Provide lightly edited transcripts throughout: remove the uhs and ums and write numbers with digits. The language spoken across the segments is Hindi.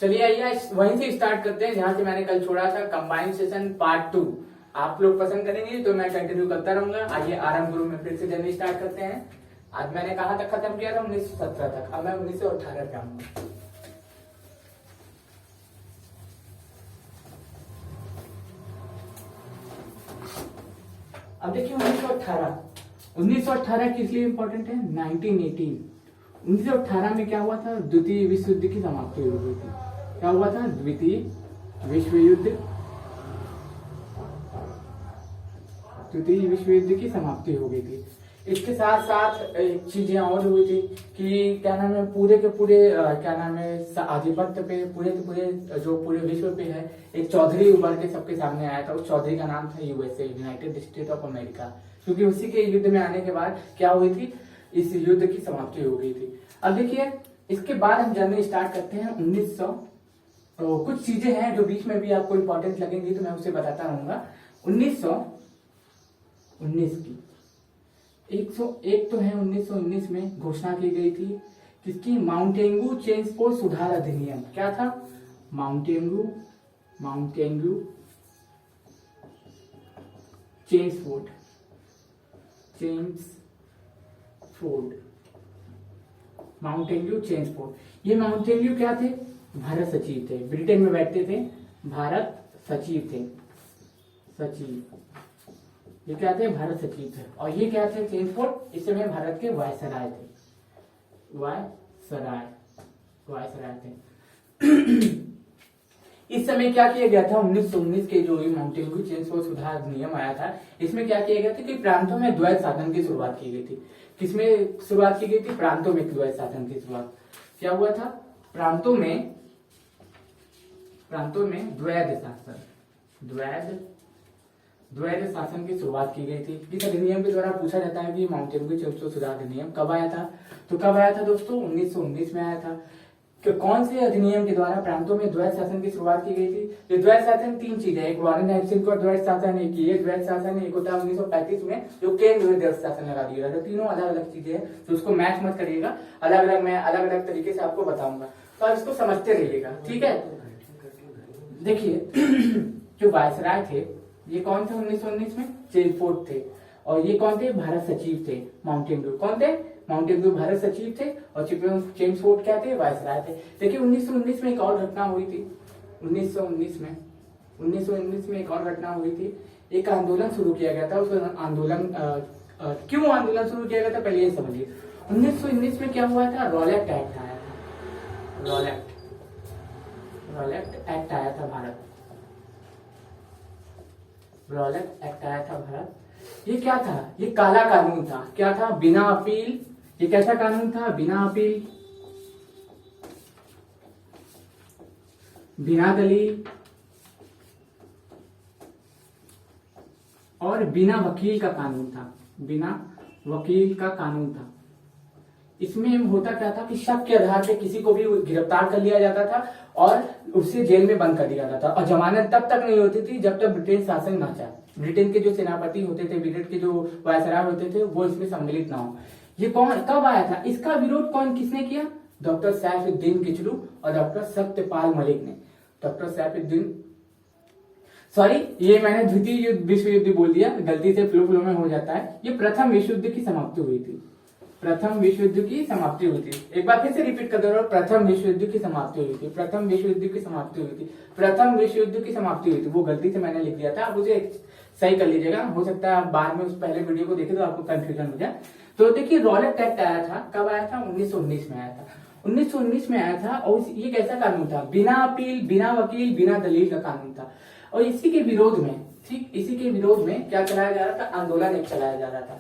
चलिए आइए वहीं से स्टार्ट करते हैं जहां से मैंने कल छोड़ा था, कंबाइंड सेशन पार्ट 2। आप लोग पसंद करेंगे तो मैं कंटिन्यू करता रहूंगा। आइए आरएम ग्रुप में फिर से जर्नी स्टार्ट करते हैं। आज मैंने कहा तक खत्म किया था 1917 तक, अब मैं 1918 पे आऊंगा। अब देखिए 1918 किस लिए इंपॉर्टेंट है? 1918 1918 में क्या हुआ था? द्वितीय विश्व युद्ध की समाप्ति हो गई थी। क्या हुआ था? द्वितीय विश्व युद्ध की समाप्ति हो गई थी। इसके साथ साथ एक चीजें और हुई थी कि क्या नाम है, पूरे के पूरे क्या नाम है, आधिपत्य पे पूरे के पूरे जो पूरे विश्व पे है, एक चौधरी उभर के सबके सामने आया था। उस चौधरी का नाम था USA, United state of America. क्योंकि उसी के युद्ध में आने के बाद क्या हुई थी? इस युद्ध की समाप्ति हो गई थी। अब देखिए इसके बाद हम जर्नी स्टार्ट करते हैं 1900। तो कुछ चीजें हैं जो बीच में भी आपको इंपॉर्टेंट लगेंगी, तो मैं उसे बताता रहूंगा। 1919 की 101 तो है 1919 में घोषणा की गई थी किसकी? माउंटेन्गू चेम्सफोर्ड सुधार अधिनियम। क्या था? माउंटेन्गू चेम्सफोर्ड माउंटेन्यू चेम्सफोर्ड। ये माउंटेन्यू क्या थे? भारत सचिव थे, ब्रिटेन में बैठते थे, भारत सचिव थे। ये क्या थे? भारत सचिव थे। और ये क्या थे? चेम्सफोर्ड इस समय भारत के वायसराय थे। वायसराय थे। इस समय क्या किया गया था? 1919 के जो माउंटेन्यू चेम्सफोर्ड सुधार अधिनियम आया था, इसमें क्या किया गया था कि प्रांतों में द्वैध शासन की शुरुआत की गई थी। किसमें शुरुआत की गई थी? प्रांतों में द्वैध शासन की शुरुआत। क्या हुआ था? प्रांतों में द्वैध शासन की शुरुआत की गई थी। इस अधिनियम के द्वारा पूछा जाता है कि माउंटेन्यू चेम्सफोर्ड सुधार अधिनियम कब आया था? तो कब आया था दोस्तों? 1919 में आया था। कि कौन से अधिनियम के द्वारा प्रांतों में द्वैध शासन की शुरुआत की गई थी? ये द्वैध शासन तीन चीजें, एक वारेन हेस्टिंग्स का द्वैध शासन, एक ये द्वैध शासन, एक होता है 1935 में जो केंद्र में द्वैध शासन लगा दिया था। तीनों अलग अलग चीजें हैं, तो उसको मैच मत करिएगा, अलग अलग मैं अलग अलग तरीके से आपको बताऊंगा, तो आप इसको समझते रहिएगा, ठीक है। देखिए जो वायसराय थे ये कौन थे? 1919 में चेम्सफोर्ड थे। और ये कौन थे? भारत सचिव थे। माउंटेन्यू कौन थे? माउंटेन्यू भारत सचिव थे और चेम्सफोर्ड क्या थे? वायसराय थे। देखिए 1919 में एक और घटना हुई थी। 1919 में एक और घटना हुई थी। एक आंदोलन शुरू किया गया था। उस आंदोलन क्यों आंदोलन शुरू किया गया था पहले ये समझिए। 1919 में क्या हुआ था? रॉलेट एक्ट आया था। रॉलेट एक्ट आया था भारत। रॉलेट एक्ट आया था भारत। ये क्या था? ये काला कानून था। क्या था? बिना अपील। ये कैसा कानून था? बिना अपील, बिना दलील और बिना वकील का कानून था। बिना वकील का कानून था। इसमें होता क्या था कि शक के आधार पे किसी को भी गिरफ्तार कर लिया जाता था और उसे जेल में बंद कर दिया जाता था। और जमानत तब तक नहीं होती थी जब तक ब्रिटेन शासन ना चाहे। ब्रिटेन के जो सेनापति होते थे, ब्रिटेन के जो वायसराय होते थे, वो इसमें सम्मिलित ना हो। ये कौन कब आया था? इसका विरोध किसने किया? डॉक्टर सैफुद्दीन किचलू और डॉक्टर सत्यपाल मलिक ने। डॉक्टर सैफुद्दीन, सॉरी ये मैंने द्वितीय विश्व युद्ध बोल दिया, गलती से फ्लो में हो जाता है। ये प्रथम विश्व युद्ध की समाप्ति हुई थी। प्रथम विश्व युद्ध की समाप्ति हुई थी। एक बार फिर से रिपीट कर दे रहा हूं, प्रथम विश्व युद्ध की समाप्ति हुई थी। प्रथम विश्व युद्ध की समाप्ति हुई थी। प्रथम विश्व युद्ध की समाप्ति हुई थी। वो गलती से मैंने लिख दिया था, आप उसे सही कर लीजिएगा। हो सकता है आप बाद में उस पहले वीडियो को देखें तो आपको कंफ्यूजन हो जाए। तो देखिए रॉलेट एक्ट आया था। कब आया था? 1919 में आया था। 1919 में आया था और ये कैसा कानून था? बिना अपील, बिना वकील, बिना दलील का कानून था। और इसी के विरोध में, ठीक इसी के विरोध में क्या चलाया जा रहा था? आंदोलन एक चलाया जा रहा था।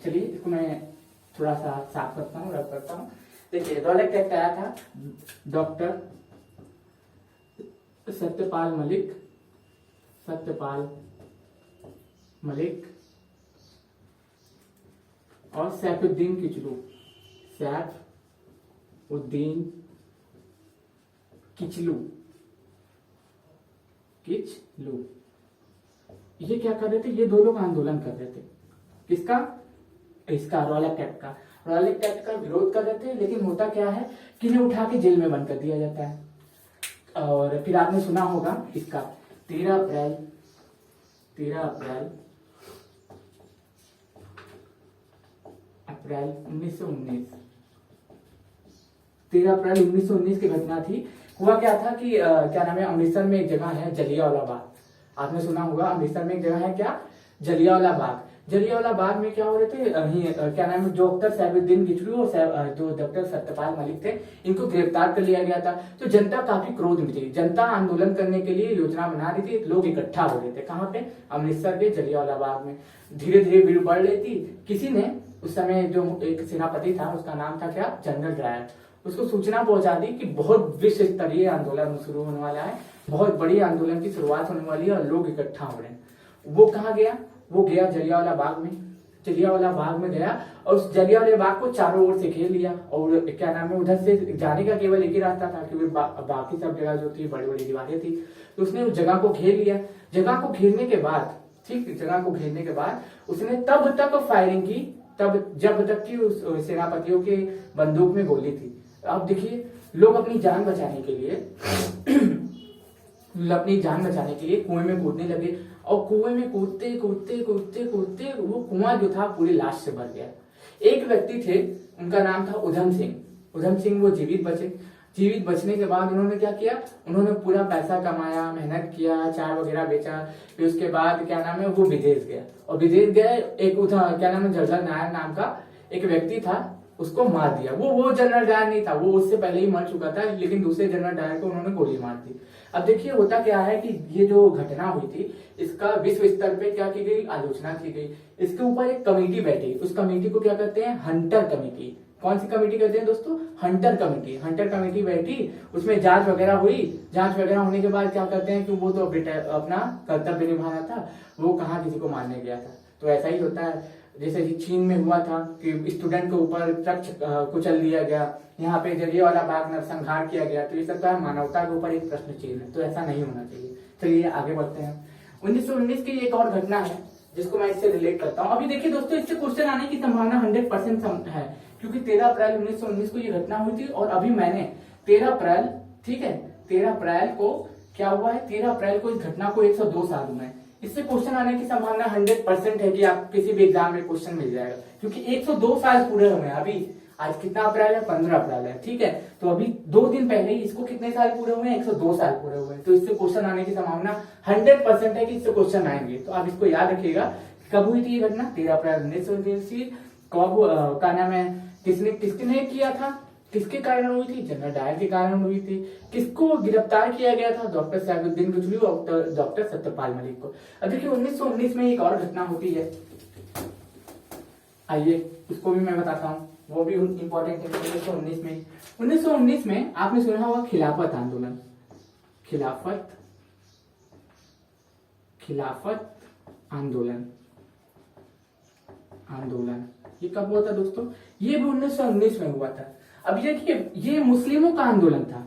चलिए इसको मैं थोड़ा सा साफ करता हूँ, रब करता हूँ। देखिए रॉलेट एक्ट आया था। डॉक्टर सत्यपाल मलिक और सैफुद्दीन किचलू ये क्या कर रहे थे? ये दो लोग आंदोलन कर रहे थे। किसका? इसका रॉलेट एक्ट का। रॉलेट एक्ट का विरोध कर रहे थे, लेकिन होता क्या है कि इन्हें उठा के जेल में बंद कर दिया जाता है। और फिर आपने सुना होगा इसका 13 अप्रैल 1919 13 अप्रैल 1919 की घटना थी। हुआ क्या था कि क्या नाम है, अमृतसर में एक जगह है जलियांवाला बाग। आपने सुना होगा अमृतसर में एक जगह है क्या, जलियांवाला बाग। जलियांवाला बाग में क्या हो रहे थे, क्या नाम है, डॉक्टर सैफुद्दीन किचलू और जो डॉक्टर सत्यपाल मलिक थे, इनको गिरफ्तार कर लिया गया था। तो जनता काफी क्रोध में थी, जनता आंदोलन करने के लिए योजना बना रही थी, लोग इकट्ठा हो रहे थे। कहाँ पे, अमृतसर के जलियांवाला बाग में। धीरे धीरे भीड़ बढ़ रही थी। किसी ने उस समय जो एक सेनापति था, उसका नाम था क्या, जनरल डायर, उसको सूचना पहुंचा दी कि बहुत विश्व स्तरीय आंदोलन शुरू होने वाला है, बहुत बड़ी आंदोलन की शुरुआत होने वाली है और लोग इकट्ठा हो रहे हैं। वो कहाँ गया, वो गया जलियांवाला बाग में। जलियांवाला बाग में गया और उस जलियांवाला बाग को चारों ओर से घेर लिया। और क्या नाम है, उधर से जाने का केवल एक ही रास्ता था, क्योंकि बाकी सब जगह जो थी बड़ी बड़ी दीवारें थी। तो उसने उस जगह को घेर लिया। जगह को घेरने के बाद, ठीक, जगह को घेरने के बाद उसने तब तक फायरिंग की, तब जब तक कि उस सेनापतियों के बंदूक में गोली थी। अब देखिए, लोग अपनी जान बचाने के लिए कुएं में कूदने लगे। और कुएं में कूदते कूदते कूदते कूदते वो कुआं जो था पूरी लाश से भर गया। एक व्यक्ति थे, उनका नाम था उधम सिंह। उधम सिंह वो जीवित बचे। जीवित बचने के बाद उन्होंने क्या किया, उन्होंने पूरा पैसा कमाया, मेहनत किया, चाय वगैरह बेचा। फिर उसके बाद क्या नाम है, वो विदेश गया। और विदेश गए, एक क्या नाम है, जनरल नायर नाम का एक व्यक्ति था, उसको मार दिया। वो जनरल डायर नहीं था, वो उससे पहले ही मर चुका था, लेकिन दूसरे जनरल डायर को उन्होंने गोली मार दी। अब देखिए होता क्या है कि ये जो घटना हुई थी, इसका विश्व स्तर पे क्या की गई, आलोचना की गई। इसके ऊपर एक कमेटी बैठी, उस कमेटी को क्या कहते हैं, हंटर कमेटी। कौन सी कमेटी कहते हैं दोस्तों, हंटर कमेटी। हंटर कमेटी बैठी, उसमें जांच वगैरह हुई। जांच वगैरह होने के बाद क्या करते हैं कि वो तो अपना कर्तव्य निभाना था, वो कहाँ किसी को मारने गया था। तो ऐसा ही होता है, जैसे कि चीन में हुआ था कि स्टूडेंट के ऊपर ट्रक कुचल दिया गया, यहाँ पे जलियांवाला बाग नरसंहार किया गया। तो ये सब का मानवता के ऊपर एक प्रश्न चिन्ह है, तो ऐसा नहीं होना चाहिए। चलिए आगे बढ़ते हैं। 1919 की एक और घटना है जिसको मैं इससे रिलेट करता हूँ। अभी देखिए दोस्तों, इससे क्वेश्चन आने की संभावना 100% है, क्योंकि 13 अप्रैल 1919 को ये घटना हुई थी। और अभी मैंने 13 अप्रैल, ठीक है, 13 अप्रैल को क्या हुआ है, 13 अप्रैल को इस घटना को 102 साल हुए हैं। इससे क्वेश्चन आने की संभावना 100% है कि आप किसी भी एग्जाम में क्वेश्चन मिल जाएगा, क्योंकि 102 साल पूरे हुए हैं। अभी आज कितना अप्रैल है, 15 अप्रैल है, ठीक है। तो अभी 2 दिन पहले ही इसको कितने साल पूरे हुए हैं, 102 साल पूरे हुए हैं। तो इससे क्वेश्चन आने की संभावना 100% है कि इससे क्वेश्चन आएंगे। तो आप इसको याद रखिएगा। कब हुई थी ये घटना, 13 अप्रैल 1919। कब, क्या नाम है, किसने किया था, किसके कारण हुई थी, जनरल डायर के कारण हुई थी। किसको गिरफ्तार किया गया था, डॉक्टर सैफुद्दीन किचलू और डॉक्टर सत्यपाल मलिक को। अब देखिए 1919 में एक और घटना होती है, आइए उसको भी मैं बताता हूँ, वो भी इंपॉर्टेंट है। 1919 में आपने सुना होगा खिलाफत आंदोलन। खिलाफत आंदोलन ये कब हुआ था दोस्तों, ये भी 1919 में हुआ था। अब देखिए, ये मुस्लिमों का आंदोलन था।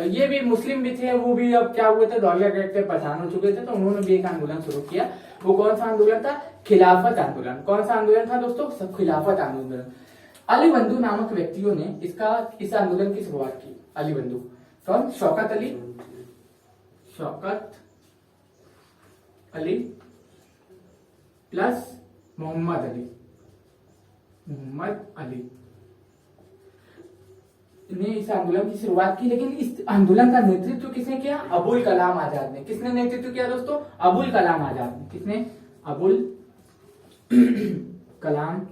ये भी मुस्लिम भी थे, वो भी अब क्या हुए थे, रॉलेट एक्ट से परेशान हो चुके थे, तो उन्होंने भी एक आंदोलन शुरू किया। वो कौन सा आंदोलन था, खिलाफत आंदोलन। कौन सा आंदोलन था दोस्तों, खिलाफत आंदोलन। अली बंधु नामक व्यक्तियों ने इस आंदोलन की शुरुआत की। अली बंधु कौन, शौकत अली प्लस मोहम्मद अली ने इस आंदोलन की शुरुआत की। लेकिन इस आंदोलन का नेतृत्व किसने किया, अबुल कलाम आजाद ने। किसने नेतृत्व किया दोस्तों, अबुल कलाम आजाद ने। किसने, अबुल कलाम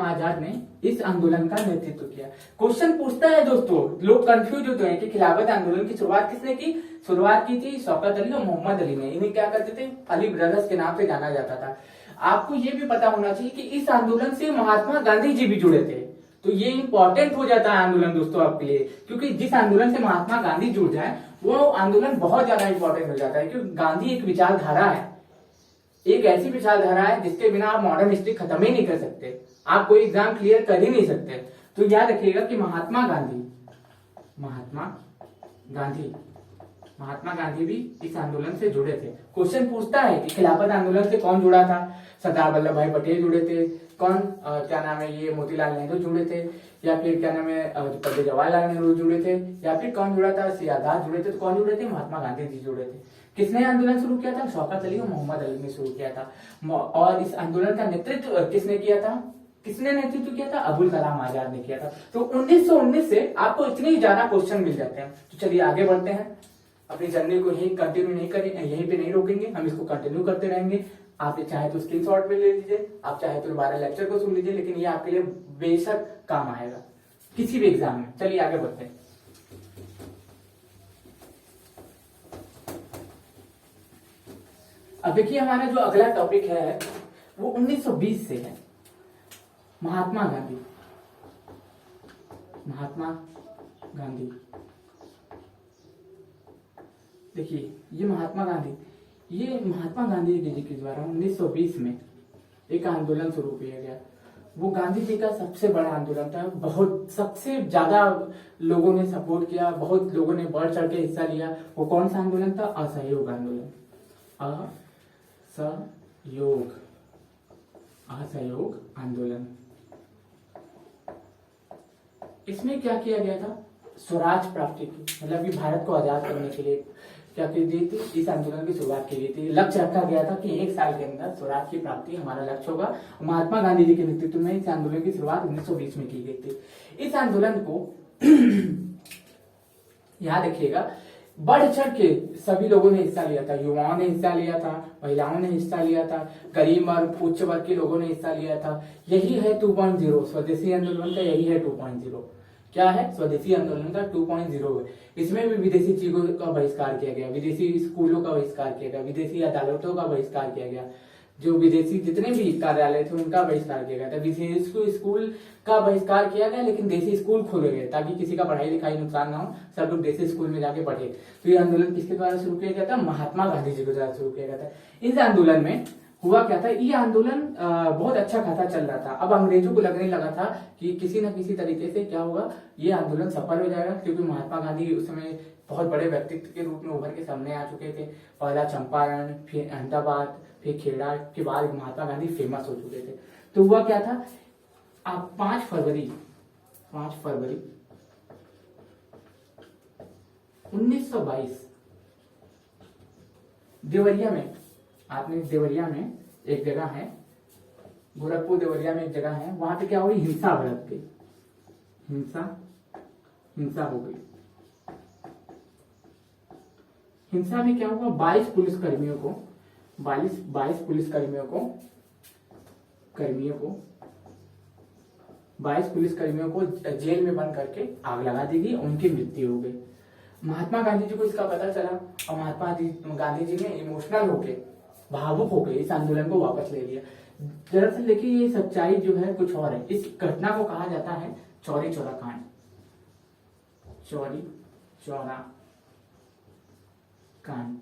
आजाद ने इस आंदोलन का नेतृत्व किया। क्वेश्चन पूछता है दोस्तों, लोग कंफ्यूज होते हैं कि खिलाफत आंदोलन की शुरुआत किसने की। शुरुआत की थी शौकत अली और मोहम्मद अली ने। इन्हें क्या करते थे, अली ब्रदर्स के नाम से जाना जाता था। आपको ये भी पता होना चाहिए कि इस आंदोलन से महात्मा गांधी जी भी जुड़े थे। तो ये इंपॉर्टेंट हो जाता है आंदोलन दोस्तों आपके लिए, क्योंकि जिस आंदोलन से महात्मा गांधी जुड़ जाए वो आंदोलन बहुत ज्यादा इंपॉर्टेंट हो जाता है। क्योंकि गांधी एक विचारधारा है, एक ऐसी विचारधारा है जिसके बिना आप मॉडर्न हिस्ट्री खत्म ही नहीं कर सकते, आप कोई एग्जाम क्लियर कर ही नहीं सकते। तो याद रखिएगा कि महात्मा गांधी महात्मा गांधी भी इस आंदोलन से जुड़े थे। क्वेश्चन पूछता है कि खिलाफत आंदोलन से कौन जुड़ा था? सरदार वल्लभ भाई पटेल जुड़े थे, कौन क्या नाम है ये मोतीलाल नेहरू जुड़े थे, या फिर क्या नाम है पंडित जवाहरलाल नेहरू जुड़े थे, या फिर कौन जुड़ा था? सी आजाद जुड़े थे। तो कौन जुड़े थे? महात्मा गांधी जी जुड़े थे। किसने आंदोलन शुरू किया था? शौकत अली और मोहम्मद अली ने शुरू किया था। और इस आंदोलन का नेतृत्व किसने किया था? किसने नेतृत्व किया था? अबुल कलाम आजाद ने किया था। तो 1919 से आपको इतने ही ज्यादा क्वेश्चन मिल जाते हैं। तो चलिए आगे बढ़ते हैं, अपनी जर्नी को यही कंटिन्यू नहीं करें, यहीं पे नहीं रोकेंगे, हम इसको कंटिन्यू करते रहेंगे। आप चाहे तो स्क्रीनशॉट में ले लीजिए, आप चाहे तो दोबारा लेक्चर को सुन लीजिए, लेकिन ये आपके लिए बेशक काम आएगा किसी भी एग्जाम में। चलिए आगे बढ़ते हैं। अब देखिए हमारा जो अगला टॉपिक है वो 1920 से है। महात्मा गांधी। महात्मा गांधी, देखिए ये महात्मा गांधी जी के द्वारा 1920 में एक आंदोलन शुरू किया गया। वो गांधी जी का सबसे बड़ा आंदोलन था। बहुत सबसे ज्यादा लोगों ने सपोर्ट किया, बहुत लोगों ने बढ़ चढ़ के हिस्सा लिया। वो कौन सा आंदोलन था? असहयोग आंदोलन। असहयोग आंदोलन। इसमें क्या किया गया था? स्वराज प्राप्ति की, मतलब कि भारत को आजाद करने के लिए क्या की गई थी? इस आंदोलन की शुरुआत की गई थी। लक्ष्य रखा गया था कि 1 साल के अंदर स्वराज की प्राप्ति हमारा लक्ष्य होगा। महात्मा गांधी जी के नेतृत्व में इस आंदोलन की शुरुआत 1920 में की गई थी। इस आंदोलन को याद रखिएगा, बढ़ चढ़ के सभी लोगों ने हिस्सा लिया था। युवाओं ने हिस्सा लिया था, महिलाओं ने हिस्सा लिया था, गरीब और उच्च वर्ग के लोगों ने हिस्सा लिया था। यही है 2.0 स्वदेशी आंदोलन का। यही है 2.0। क्या है? स्वदेशी आंदोलन का 2.0 है। इसमें भी विदेशी चीजों का बहिष्कार किया गया, विदेशी स्कूलों का बहिष्कार किया गया, विदेशी अदालतों का बहिष्कार किया गया, जो विदेशी जितने भी कार्यालय थे उनका बहिष्कार किया गया था। विदेशी स्कूल का बहिष्कार किया गया, लेकिन देसी स्कूल खोले गए ताकि किसी का पढ़ाई लिखाई नुकसान ना हो, सब लोग देसी स्कूल में जाके पढ़े। तो ये आंदोलन किसके द्वारा शुरू किया गया था? महात्मा गांधी जी के द्वारा शुरू किया गया था। इस आंदोलन में हुआ क्या था? ये आंदोलन बहुत अच्छा खासा चल रहा था। अब अंग्रेजों को लगने लगा था कि किसी न किसी तरीके से क्या होगा, ये आंदोलन सफल हो जाएगा, क्योंकि महात्मा गांधी उस समय बहुत बड़े व्यक्तित्व के रूप में उभर के सामने आ चुके थे। पहला चंपारण, फिर अहमदाबाद, फिर खेड़ा के बाद महात्मा गांधी फेमस हो चुके थे। तो हुआ क्या था? आप 5 फरवरी 1922 देवरिया में, आपने देवरिया में एक जगह है, गोरखपुर देवरिया में एक जगह है, वहां पे क्या हुई? हिंसा भड़क गई। हिंसा हो गई। हिंसा में क्या हुआ? 22 पुलिसकर्मियों को जेल में बंद करके आग लगा दी गई, उनकी मृत्यु हो गई। महात्मा गांधी जी को इसका पता चला और महात्मा गांधी जी ने इमोशनल होके, भावुक होके इस आंदोलन को वापस ले लिया। दरअसल देखिए ये सच्चाई जो है कुछ और है। इस घटना को कहा जाता है चौरी चौरा कांड। चौरी चौरा कांड।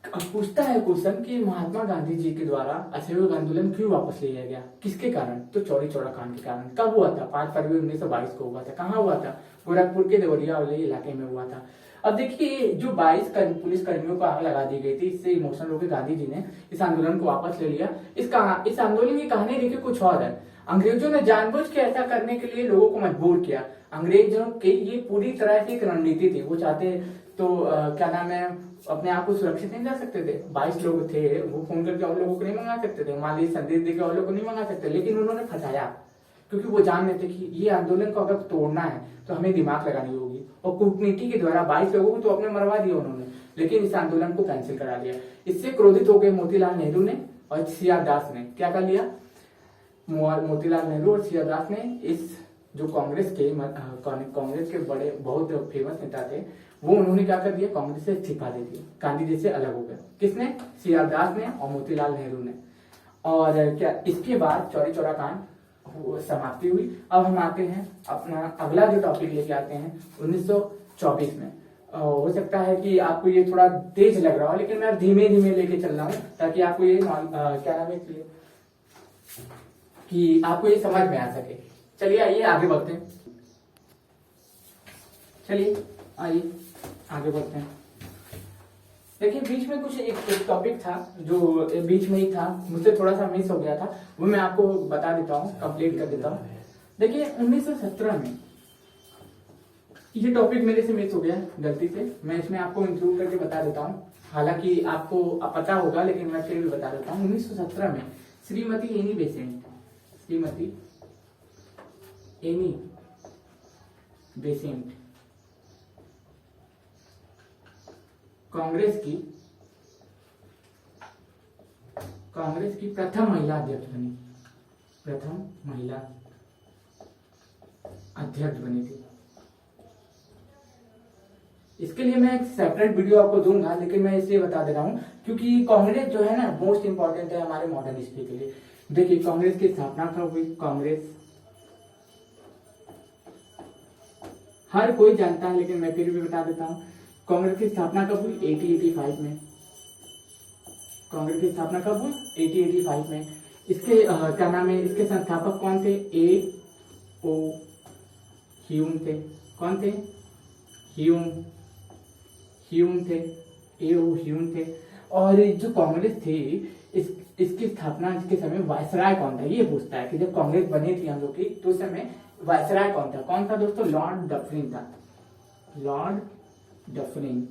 अब पूछता है क्वेश्चन कि महात्मा गांधी जी के द्वारा असहयोग आंदोलन क्यों वापस लिया गया, किसके कारण? तो चौरी चौरा कांड के कारण। कब हुआ था? 5 फरवरी 1922 को हुआ था। कहाँ हुआ था? गोरखपुर के देवरिया वाले इलाके में हुआ था। अब देखिए जो 22 पुलिस कर्मियों को आग लगा दी गई थी, इससे इमोशनल होकर गांधी जी ने इस आंदोलन को वापस ले लिया। इस आंदोलन की कहानी देखिए कुछ और है। अंग्रेजों ने जानबूझ के ऐसा करने के लिए लोगों को मजबूर किया। अंग्रेजों की ये पूरी तरह से एक रणनीति थी। वो चाहते तो क्या नाम है, अपने आप को सुरक्षित नहीं कर सकते थे। 22 लोग थे, वो फोन करके और लोगों को नहीं मंगा सकते थे, मान लीजिए संदेश देकर और लोगों को नहीं मंगा सकते, लेकिन उन्होंने फंसाया, क्योंकि वो जान रहे थे कि ये आंदोलन को अगर तोड़ना है तो हमें दिमाग लगानी होगी। और कूटनीति के द्वारा 22 लोगों को तो अपने मरवा दिया उन्होंने, लेकिन इस आंदोलन को कैंसिल करा दिया। इससे क्रोधित हो गए मोतीलाल नेहरू ने और सी.आर. दास ने। क्या कर लिया? मोतीलाल नेहरू और सी.आर. दास ने इस जो कांग्रेस के बड़े बहुत फेमस नेता थे, वो उन्होंने क्या कर दिया? कांग्रेस से इस्तीफा दे दिया, गांधी जी से अलग हो गए। किसने? सी.आर. दास ने और मोतीलाल नेहरू ने। और क्या इसके बाद चौरी चौरा कांड समाप्ति हुई। अब हम आते हैं अपना अगला जो टॉपिक लेके आते हैं 1924 में। हो सकता है कि आपको ये थोड़ा तेज लग रहा हो, लेकिन मैं धीमे धीमे लेके चल रहा हूँ ताकि आपको ये क्या नाम है कि आपको ये समझ में आ सके। चलिए आइए आगे बढ़ते हैं। चलिए आइए आगे बढ़ते हैं। देखिए बीच में कुछ एक टॉपिक था जो बीच में ही था, मुझसे थोड़ा सा मिस हो गया था, वो मैं आपको बता देता हूँ, कंप्लीट कर देता हूँ। देखिए 1917 में ये टॉपिक मेरे से मिस हो गया गलती से, मैं इसमें आपको इंक्लूड करके बता देता हूँ, हालांकि आपको पता होगा लेकिन मैं फिर भी बता देता हूँ। 1917 में Shrimati Annie Besant, Shrimati Annie Besant Congress की प्रथम महिला अध्यक्ष बनी, प्रथम महिला अध्यक्ष बनी थी। इसके लिए मैं एक सेपरेट वीडियो आपको दूंगा, लेकिन मैं इसलिए बता दे रहा हूं क्योंकि कांग्रेस जो है ना मोस्ट इंपॉर्टेंट है हमारे मॉडर्न हिस्ट्री के लिए। देखिए कांग्रेस की स्थापना कब हुई? कांग्रेस हर कोई जानता है लेकिन मैं फिर भी बता देता हूं। कांग्रेस की स्थापना कब हुई? 1885 में। कांग्रेस की स्थापना कब हुई? 1885 में। इसके क्या नाम है, इसके संस्थापक कौन थे? ए ओ ह्यूम थे। कौन थे? ह्यूम थे, ए ओ ह्यूम थे। और जो कांग्रेस थी इसकी स्थापना के समय वायसराय कौन था ये पूछता है कि जब कांग्रेस बनी थी हम लोग की तो उस समय वायसराय कौन था? कौन था दोस्तों? लॉर्ड डफरिन था, लॉर्ड डफरिन।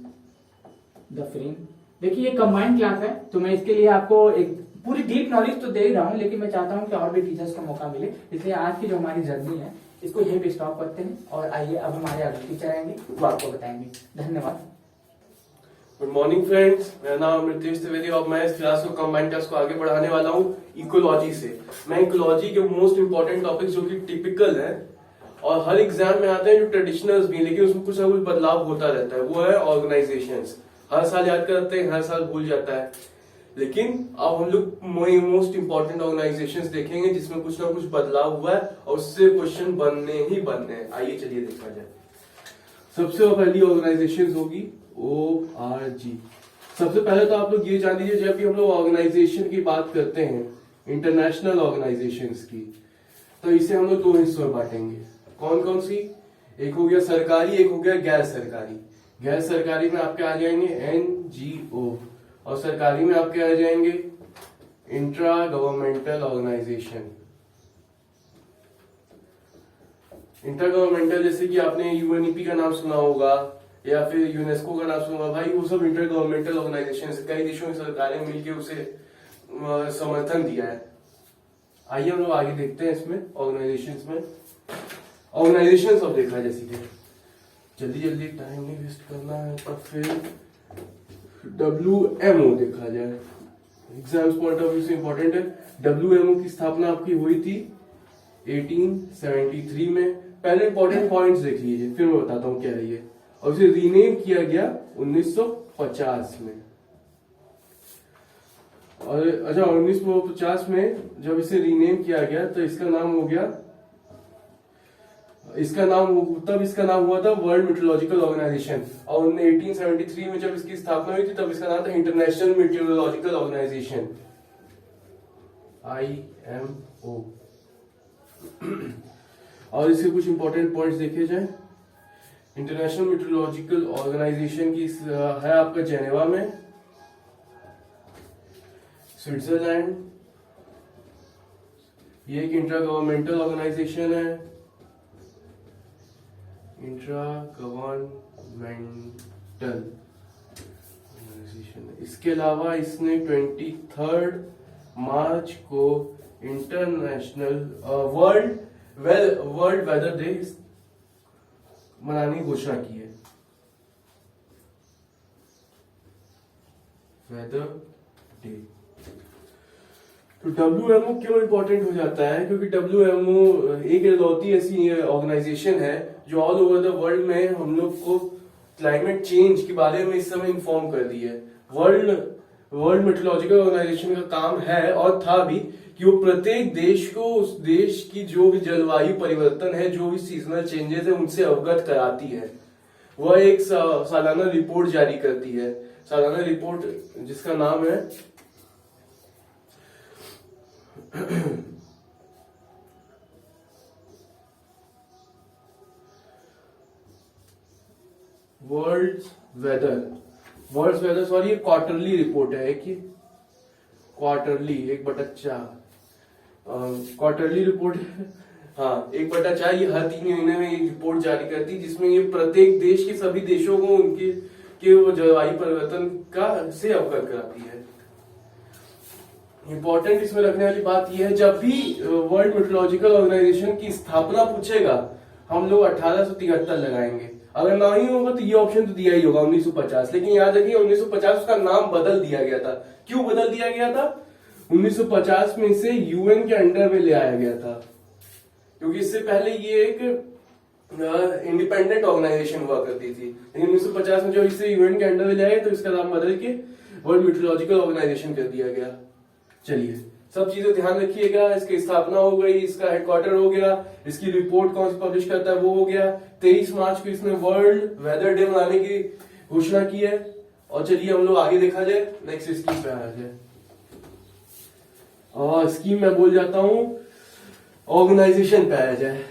देखिए ये कंबाइंड क्लास है तो मैं इसके लिए आपको एक पूरी डीप नॉलेज तो दे ही रहा हूँ, लेकिन मैं चाहता हूँ कि और भी टीचर्स को मौका मिले, इसलिए आज की जो हमारी जर्नी है इसको यहीं पे स्टॉप करते हैं और आइए अब हमारे अगले टीचर आएंगे वो आपको बताएंगे। धन्यवाद। गुड मॉर्निंग फ्रेंड्स, मेरा नाम अमृतेश त्रिवेदी और मैं इस क्लास को कंबाइंड क्लास को आगे बढ़ाने वाला हूँ इकोलॉजी से। मैं इकोलॉजी के मोस्ट इंपॉर्टेंट टॉपिक जो कि टिपिकल है और हर एग्जाम में आते हैं, जो ट्रेडिशनल्स भी, लेकिन उसमें कुछ ना कुछ बदलाव होता रहता है, वो है ऑर्गेनाइजेशंस। हर साल याद करते हैं, हर साल भूल जाता है, लेकिन अब हम लोग मोस्ट इंपॉर्टेंट ऑर्गेनाइजेशंस देखेंगे जिसमें कुछ ना कुछ बदलाव हुआ है और उससे क्वेश्चन बनने ही बनने हैं। आइए चलिए देखा जाए। सबसे पहली ऑर्गेनाइजेशन होगी ORG। सबसे पहले तो आप लोग ये जान लीजिए, जब भी हम लोग ऑर्गेनाइजेशन की बात करते हैं, इंटरनेशनल ऑर्गेनाइजेशंस की, तो इसे हम लोग दो हिस्सों में बांटेंगे। कौन कौन सी? एक हो गया सरकारी, एक हो गया गैर सरकारी। गैर सरकारी में आपके आ जाएंगे NGO और सरकारी में आपके आ जाएंगे intra governmental organisation. Inter governmental जैसे कि आपने UNEP का नाम सुना होगा या फिर यूनेस्को का नाम सुना होगा, भाई वो सब इंटर गवर्नमेंटल ऑर्गेनाइजेशन है। कई देशों की सरकारें मिलकर उसे समर्थन दिया है। आइए हम लोग आगे देखते हैं इसमें ऑर्गेनाइजेशंस में। ऑर्गेनाइजेशंस अब देखा जैसे कि जल्दी जल्दी टाइम नहीं वेस्ट करना है, पर फिर WMO देखा जाए, एग्जाम्स पॉइंट ऑफ व्यू से इंपॉर्टेंट है। WMO की स्थापना आपकी हुई थी 1873 में। पहले इंपॉर्टेंट पॉइंट्स देख लीजिए, फिर मैं बताता हूँ क्या है ये। और इसे रीनेम किया गया 1950 में। और अच्छा, 1950 में जब इसे रीनेम किया गया तो इसका नाम हो गया, तब इसका नाम हुआ था वर्ल्ड मेट्रोलॉजिकल ऑर्गेनाइजेशन। और 1873 में जब इसकी स्थापना हुई थी तब इसका नाम था इंटरनेशनल मेट्रोलॉजिकल ऑर्गेनाइजेशन, IMO। और इसके कुछ इंपॉर्टेंट पॉइंट्स देखे जाए। इंटरनेशनल मेट्रोलॉजिकल ऑर्गेनाइजेशन की है आपका जेनेवा में, स्विट्जरलैंड। ये एक इंट्रा गवर्नमेंटल ऑर्गेनाइजेशन है, इंट्रा गवर्नमेंटल ऑर्गेनाइजेशन। इसके अलावा इसने 23 मार्च को इंटरनेशनल वर्ल्ड वेदर डे मनाने की घोषणा की है। Weather day. तो WMO क्यों इंपॉर्टेंट हो जाता है? क्योंकि WMO एक इकलौती ऐसी ऑर्गेनाइजेशन है जो ऑल ओवर द वर्ल्ड में हम लोग को क्लाइमेट चेंज के बारे में इस समय इन्फॉर्म कर दी है। वर्ल्ड मेट्रोलॉजिकल ऑर्गेनाइजेशन का काम है और था भी कि वो प्रत्येक देश को उस देश की जो भी जलवायु परिवर्तन है, जो भी सीजनल चेंजेस है, उनसे अवगत कराती है। वह एक सालाना रिपोर्ट जारी करती है, सालाना रिपोर्ट जिसका नाम है वर्ल्ड वेदर सॉरी, ये क्वार्टरली रिपोर्ट है कि क्वार्टरली 1/4 क्वार्टरली रिपोर्ट हाँ 1/4 ये हर 3 महीने में एक रिपोर्ट जारी करती है, जिसमें ये प्रत्येक देश के सभी देशों को उनके के वो जलवायु परिवर्तन का से अवगत कराती है। इंपॉर्टेंट इसमें रखने वाली बात यह है, जब भी वर्ल्ड मेट्रोलॉजिकल ऑर्गेनाइजेशन की स्थापना पूछेगा हम लोग 1873 लगाएंगे, अगर ना ही होगा तो ये ऑप्शन तो दिया ही होगा 1950। लेकिन याद रखिए 1950 का नाम बदल दिया गया था। क्यों बदल दिया गया था? 1950 में इसे यूएन के अंडर में ले आया गया था, क्योंकि इससे पहले ये एक इंडिपेंडेंट ऑर्गेनाइजेशन हुआ करती थी। लेकिन 1950 में जब इसे यूएन के अंडर में ले आए तो इसका नाम बदल के वर्ल्ड मेट्रोलॉजिकल ऑर्गेनाइजेशन कर दिया गया। चलिए सब चीजें ध्यान रखिएगा। इसकी स्थापना हो गई, इसका हेडक्वार्टर हो गया, इसकी रिपोर्ट कौन सी पब्लिश करता है वो हो गया। 23 मार्च को इसने वर्ल्ड वेदर डे मनाने की घोषणा की है। और चलिए हम लोग आगे देखा जाए, नेक्स्ट स्कीम पे आ जाए। और स्कीम मैं बोल जाता हूं, ऑर्गेनाइजेशन पे आया जाए।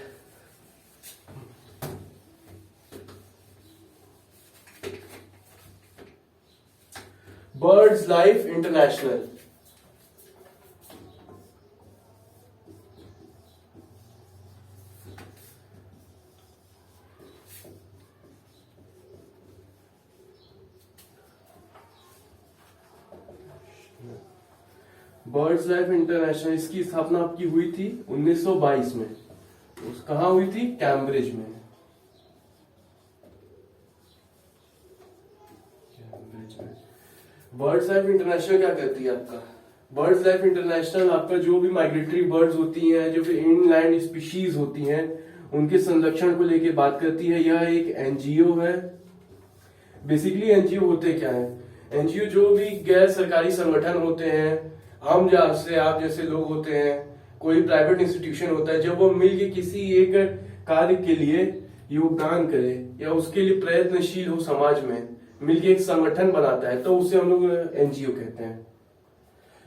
Birds life international. Birds life international, इसकी स्थापना आपकी हुई थी 1922 में। कहां हुई थी? कैम्ब्रिज में। बर्ड्स लाइफ इंटरनेशनल क्या करती है आपका? बर्ड्स लाइफ इंटरनेशनल आपका जो भी माइग्रेटरी बर्ड्स होती हैं, जो भी इनलैंड स्पीशीज होती हैं, उनके संरक्षण को लेकर बात करती है। यह एक एनजीओ है। बेसिकली एनजीओ होते क्या है? एनजीओ जो भी गैर सरकारी संगठन होते हैं, हम जैसे आप जैसे लोग होते हैं, कोई प्राइवेट इंस्टीट्यूशन होता है, जब वो मिलके किसी एक कार्य के लिए योगदान करे या उसके लिए प्रयत्नशील हो, समाज में मिलके एक संगठन बनाता है, तो उसे हम लोग एनजीओ कहते हैं।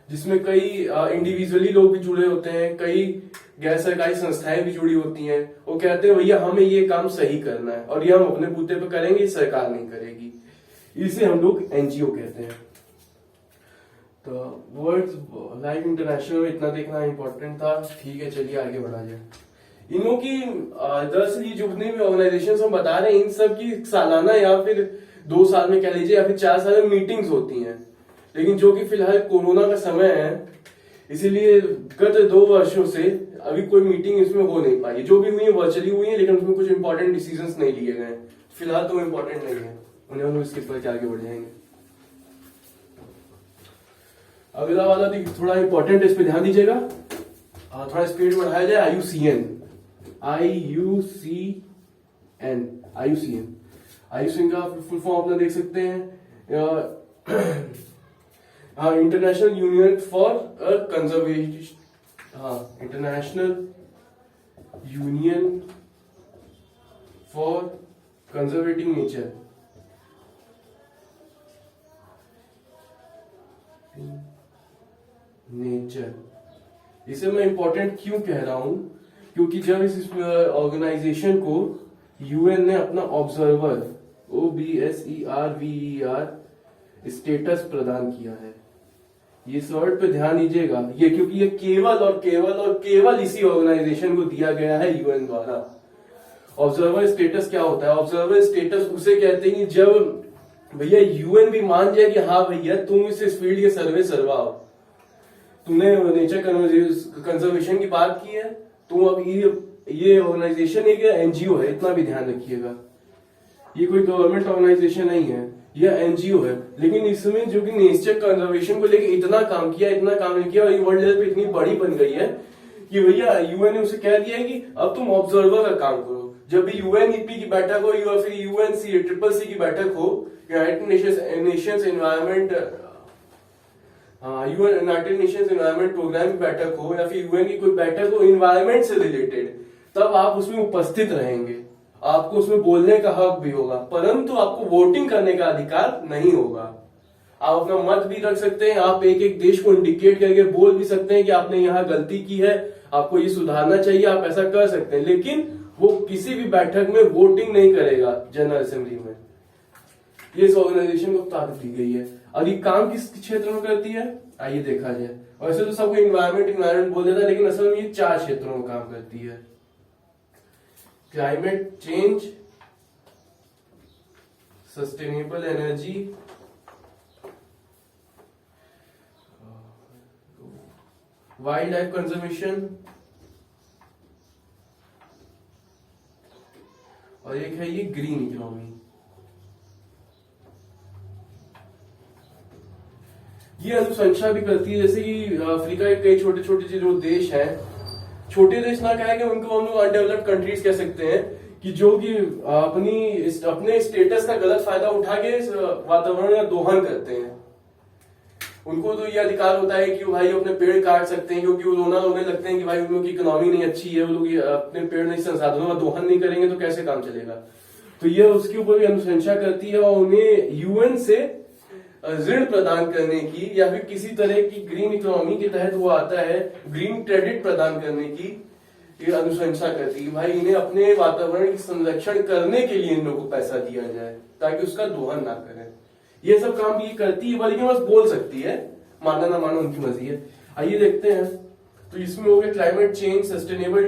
जिसमें कई इंडिविजुअली लोग भी जुड़े होते हैं, कई गैर सरकारी संस्थाएं भी जुड़ी होती हैं। वो कहते हैं भैया हमें ये काम सही करना है और ये हम अपने बूते पे करेंगे, सरकार नहीं करेगी। इसे हम लोग एनजीओ कहते हैं। तो वर्ल्ड लाइफ इंटरनेशनल में इतना देखना इंपॉर्टेंट था। ठीक है, चलिए आगे बढ़ा जाए। इनों की दरअसल ये जितने भी ऑर्गेनाइजेशन हम बता रहे हैं, इन सब की सालाना या फिर 2 साल में कह लीजिए या फिर 4 साल में मीटिंग्स होती हैं। लेकिन जो कि फिलहाल कोरोना का समय है, इसीलिए गत 2 वर्षों से अभी कोई मीटिंग इसमें हो नहीं पाई। जो भी हुई है वर्चुअली हुई है, लेकिन उसमें कुछ इंपॉर्टेंट डिसीजंस नहीं लिए गए। फिलहाल तो इंपॉर्टेंट नहीं है, उन्हें हम लोग स्किप करके आगे बढ़ जाएंगे। अगला वाला भी थोड़ा इंपॉर्टेंट है, इस पे ध्यान दीजिएगा। थोड़ा स्पीड बढ़ाया जाए। आईयूसीएन का फुल फॉर्म अपना देख सकते हैं, International Union for Conservation. International Union for Conserving Nature. इसे मैं इंपॉर्टेंट क्यों कह रहा हूं? क्योंकि जब इस ऑर्गेनाइजेशन को यूएन ने अपना ऑब्जर्वर OBSERVER स्टेटस प्रदान किया है। ये इस वर्ड पे ध्यान दीजिएगा, ये क्योंकि ये केवल इसी ऑर्गेनाइजेशन को दिया गया है यूएन द्वारा। ऑब्जर्वर स्टेटस क्या होता है? ऑब्जर्वर स्टेटस उसे कहते हैं जब भैया यूएन भी मान जाए कि हाँ भैया तुम इस फील्ड के सर्वा हो, तुमने नेचर कंजर्वेशन की बात की है, तुम अब ये ऑर्गेनाइजेशन एक एनजीओ है, इतना भी ध्यान रखिएगा। ये कोई गवर्नमेंट ऑर्गेनाइजेशन नहीं है, यह एनजीओ है। लेकिन इसमें जो कि नेचर कंजर्वेशन को लेकर इतना काम किया और ये वर्ल्ड लेवल पे इतनी बड़ी बन गई है कि भैया यूएन ने उसे कह दिया है कि अब तुम ऑब्जर्वर का काम करो। जब भी यूएनईपी की बैठक हो या फिर यूएनसी की बैठक हो, यूनाइटेड नेशंस एनवायरमेंट प्रोग्राम की बैठक हो या फिर यूएन की कोई बैठक हो एनवायरमेंट से रिलेटेड, तब आप उसमें उपस्थित रहेंगे। आपको उसमें बोलने का हक भी होगा, परंतु आपको वोटिंग करने का अधिकार नहीं होगा। आप अपना मत भी रख सकते हैं, आप एक देश को इंडिकेट करके बोल भी सकते हैं कि आपने यहाँ गलती की है, आपको ये सुधारना चाहिए, आप ऐसा कर सकते हैं। लेकिन वो किसी भी बैठक में वोटिंग नहीं करेगा जनरल असेंबली में। ये इस ऑर्गेनाइजेशन को ताकत दी गई है। और ये काम किस क्षेत्र में करती है, आइए देखा जाए। वैसे तो सबको इन्वायरमेंट बोल देता है, लेकिन असल में ये 4 क्षेत्रों में काम करती है। Climate change, sustainable energy, wild life conservation, और एक है ये ग्रीन इकोनॉमी। ये अनुशंसा भी करती है, जैसे कि अफ्रीका के कई छोटे छोटे जो देश हैं, छोटे देश ना कहेंगे उनको हम लोग अनडेवलप्ड कंट्रीज कह सकते हैं, कि जो कि अपने स्टेटस का गलत फायदा उठा के वातावरण का दोहन करते हैं। उनको तो ये अधिकार होता है कि भाई अपने पेड़ काट सकते हैं, क्योंकि वो रोने लगते हैं कि भाई उन लोग की इकोनॉमी नहीं अच्छी है, वो लोग अपने पेड़ नहीं संसाधनों का दोहन नहीं करेंगे तो कैसे काम चलेगा। तो ये उसके ऊपर भी अनुशंसा करती है और उन्हें यूएन से ऋण प्रदान करने की या फिर किसी तरह की ग्रीन इकोनॉमी के तहत वो आता है ग्रीन क्रेडिट प्रदान करने की ये अनुशंसा करती है। भाई इन्हें अपने वातावरण की संरक्षण करने के लिए इन लोगों को पैसा दिया जाए ताकि उसका दोहन ना करें। ये सब काम भी करती है, बल्कि बस बोल सकती है, मानना ना मानना उनकी मर्जी है। आइए देखते हैं। तो इसमें हो गया क्लाइमेट चेंज, सस्टेनेबल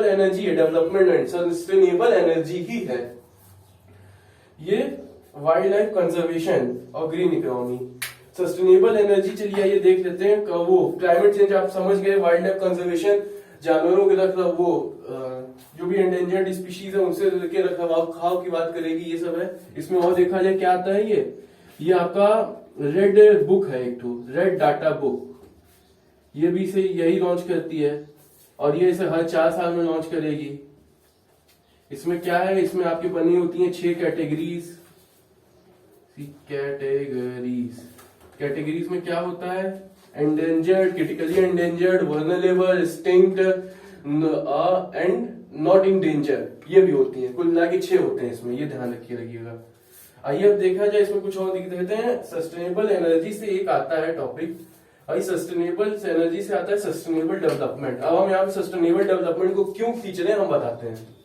एनर्जी है, डेवलपमेंट एंड सस्टेनेबल एनर्जी ही है ये, वाइल्ड लाइफ कंजर्वेशन और ग्रीन इकोनॉमी। सस्टेनेबल एनर्जी चलिए आइए देख लेते हैं। वो क्लाइमेट चेंज आप समझ गए, वाइल्ड लाइफ कंजर्वेशन जानवरों के रखरखाव, वो जो भी एंडेंजर्ड स्पीशीज है उनसे लेके रखरखाव की बात करेगी, ये सब है इसमें। और देखा जाए क्या आता है, ये आपका रेड बुक है, एक तो रेड डाटा बुक, ये भी से यही लॉन्च करती है और ये इसे हर 4 साल में लॉन्च करेगी। इसमें क्या है, इसमें आपकी बनी होती है 6 कैटेगरीज। कैटेगरीज में क्या होता है, endangered, critically endangered, vulnerable, extinct and not in danger, ये भी होती है। कुल मिला के 6 होते हैं इसमें, ये ध्यान रखिएगा। आइए अब देखा जाए इसमें कुछ और दिख देते हैं। सस्टेनेबल एनर्जी से एक आता है टॉपिक, और सस्टेनेबल एनर्जी से आता है सस्टेनेबल डेवलपमेंट। अब हम यहाँ पे सस्टेनेबल डेवलपमेंट को क्यों खींच रहे हैं हम बताते हैं।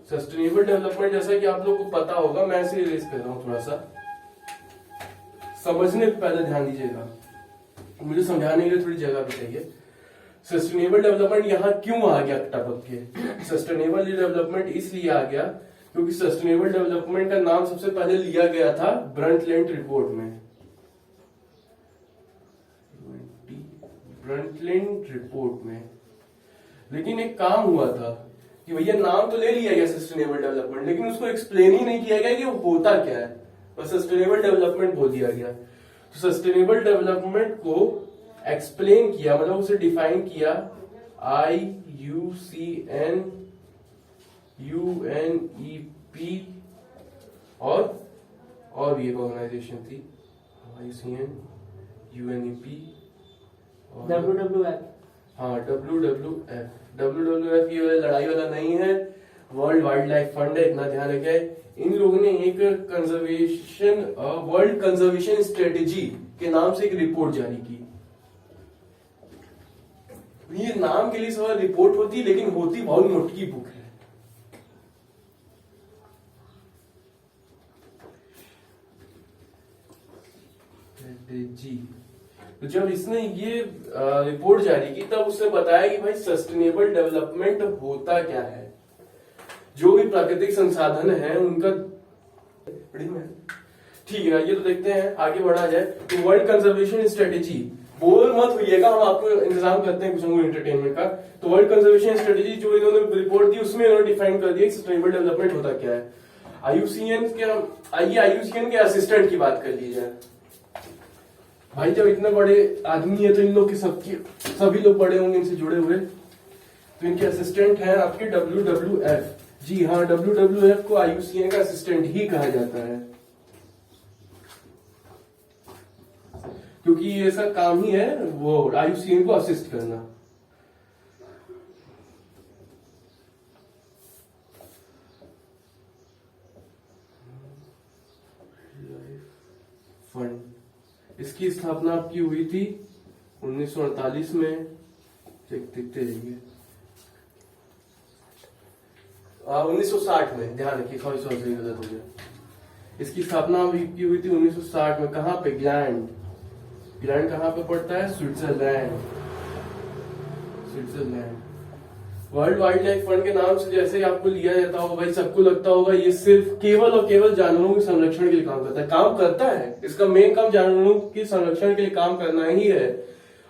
सस्टेनेबल डेवलपमेंट जैसा कि आप लोग को पता होगा, मैं इसे इरेज कर रहा हूं, थोड़ा सा समझने पे पहले ध्यान दीजिएगा, मुझे समझाने के लिए थोड़ी जगह भी चाहिए। सस्टेनेबल डेवलपमेंट यहाँ क्यों आ गया टपक के, सस्टेनेबल डेवलपमेंट इसलिए आ गया क्योंकि सस्टेनेबल डेवलपमेंट का नाम सबसे पहले लिया गया था ब्रंटलैंड रिपोर्ट में। ब्रंटलैंड रिपोर्ट में, लेकिन एक काम हुआ था कि भैया नाम तो ले लिया गया सस्टेनेबल डेवलपमेंट, लेकिन उसको एक्सप्लेन ही नहीं किया गया कि वो होता क्या है, बस सस्टेनेबल डेवलपमेंट बोल दिया गया। तो सस्टेनेबल डेवलपमेंट को एक्सप्लेन किया, मतलब उसे डिफाइन किया UNEP और भी एक ऑर्गेनाइजेशन थी IUCN, UNEP और WWF। हाँ WWF ये लड़ाई वाला नहीं है, वर्ल्ड वाइल्ड लाइफ फंड है, इतना ध्यान रखें। इन लोगों ने एक वर्ल्ड कंजर्वेशन स्ट्रेटेजी के नाम से एक रिपोर्ट जारी की। ये नाम के लिए सवाल रिपोर्ट होती, लेकिन होती बहुत मोटी बुक है। जी, तो जब इसने ये रिपोर्ट जारी की तब उसने बताया कि भाई सस्टेनेबल डेवलपमेंट होता क्या है, जो भी प्राकृतिक संसाधन है उनका, ठीक है। ये तो देखते हैं, आगे बढ़ा जाए। तो वर्ल्ड कंजर्वेशन स्ट्रेटेजी, बोल मत होइएगा, हम आपको इंतजाम करते हैं कुछ एंटरटेनमेंट का। तो वर्ल्ड कंजर्वेशन स्ट्रेटेजी जो इन्होंने रिपोर्ट दी उसमें इन्होंने डिफाइन कर दिया सस्टेनेबल डेवलपमेंट होता क्या है। आईयूसीएन के असिस्टेंट की बात कर ली जाए। भाई जब इतने बड़े आदमी है तो इन लोग के सभी लोग बड़े होंगे इनसे जुड़े हुए, तो इनके असिस्टेंट हैं आपके WWF। जी हाँ, WWF को IUCN का असिस्टेंट ही कहा जाता है, क्योंकि ये ऐसा काम ही है वो IUCN को असिस्ट करना। फंड, इसकी स्थापना आपकी हुई थी 1948 में, देखते रहिए। 1960 में, ध्यान रखिए, सॉरी गलत हो गया। इसकी स्थापना की हुई थी 1960 में। कहाँ पे? ग्लैंड कहाँ पे पड़ता है? Switzerland. World wild life fund के नाम से जैसे ही आपको लिया जाता होगा भाई, सबको लगता होगा ये सिर्फ केवल और केवल जानवरों के संरक्षण के लिए काम करता है। इसका मेन काम जानवरों के संरक्षण के लिए काम करना ही है,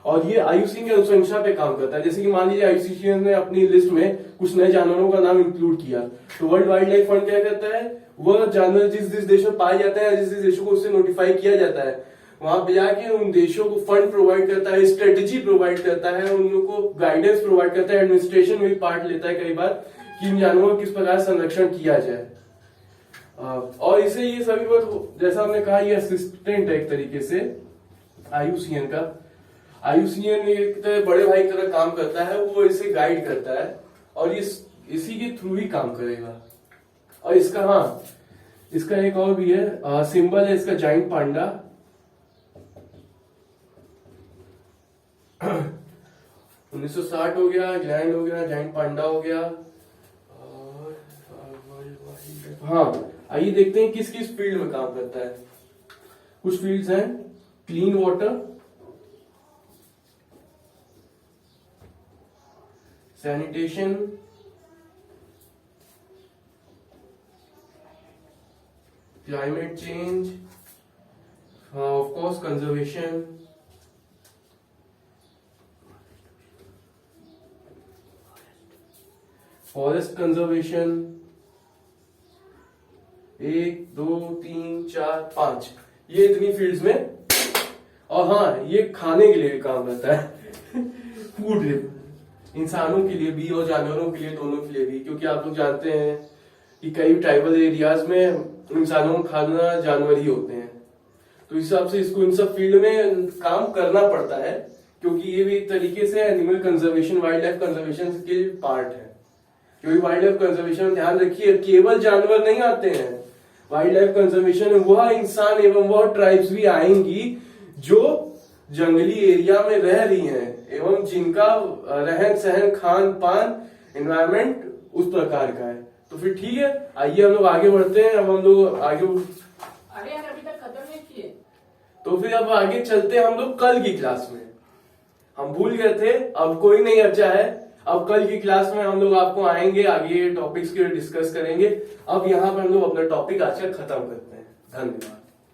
और ये आयुसीएन की अनुशंसा पे काम करता है। जैसे कि मान लीजिए आयुसीएन ने अपनी लिस्ट में कुछ नए जानवरों का नाम इंक्लूड किया, तो वर्ल्ड वाइल्ड लाइफ फंड क्या कहता है? वह जानवर जिस देश में पाए जाते हैं, जिस देशों को उससे नोटिफाई किया जाता है, वहां पे जाके उन देशों को फंड प्रोवाइड करता है, स्ट्रेटेजी प्रोवाइड करता है, उन लोगों को गाइडेंस प्रोवाइड करता है, एडमिनिस्ट्रेशन में भी पार्ट लेता है कई बार कि इन जानवरों का किस प्रकार संरक्षण किया जाए। और इसे ये सभी बात, जैसा हमने कहा, ये असिस्टेंट है एक तरीके से आयुसीएन का। आयुसीएन एक बड़े भाई की तरह काम करता है, वो इसे गाइड करता है और इसी के थ्रू ही काम करेगा। और इसका एक और भी है सिंबल है इसका, जाइंट पांडा। 1960 हो गया, ग्लैंड हो गया, जाइंट पांडा हो गया। और हाँ, आइए देखते हैं किस किस फील्ड में काम करता है। कुछ फील्ड्स हैं, clean water, sanitation, climate change, of course conservation, forest conservation. 1 2 3 4 5, ये इतनी फील्ड्स में। और हाँ, ये खाने के लिए भी काम करता है फूड, इंसानों के लिए भी और जानवरों के लिए, दोनों के लिए भी। क्योंकि आप लोग जानते हैं कि कई ट्राइबल एरियाज में इंसानों को खाना जानवर ही होते हैं, तो इस हिसाब से इसको इन सब फील्ड में काम करना पड़ता है, क्योंकि ये भी एक तरीके से animal conservation, wild life conservation के पार्ट है। क्योंकि वाइल्ड लाइफ कंजर्वेशन, ध्यान रखिए, केवल जानवर नहीं आते हैं। वाइल्ड लाइफ कंजर्वेशन में वह इंसान एवं वह ट्राइब्स भी आएंगी जो जंगली एरिया में रह रही हैं एवं जिनका रहन सहन, खान पान, एनवायरमेंट उस प्रकार का है। तो फिर ठीक है, आइए हम लोग आगे बढ़ते हैं। अब हम लोग आगे, अरे यार अभी तक खत्म नहीं किए। तो फिर अब आगे चलते हैं हम लोग कल की क्लास में। हम भूल गए थे, अब कोई नहीं बचा है। अब कल की क्लास में हम लोग आपको आएंगे, आगे टॉपिक्स के डिस्कस करेंगे। अब यहाँ पर हम लोग अपना टॉपिक आज का खत्म करते हैं। धन्यवाद।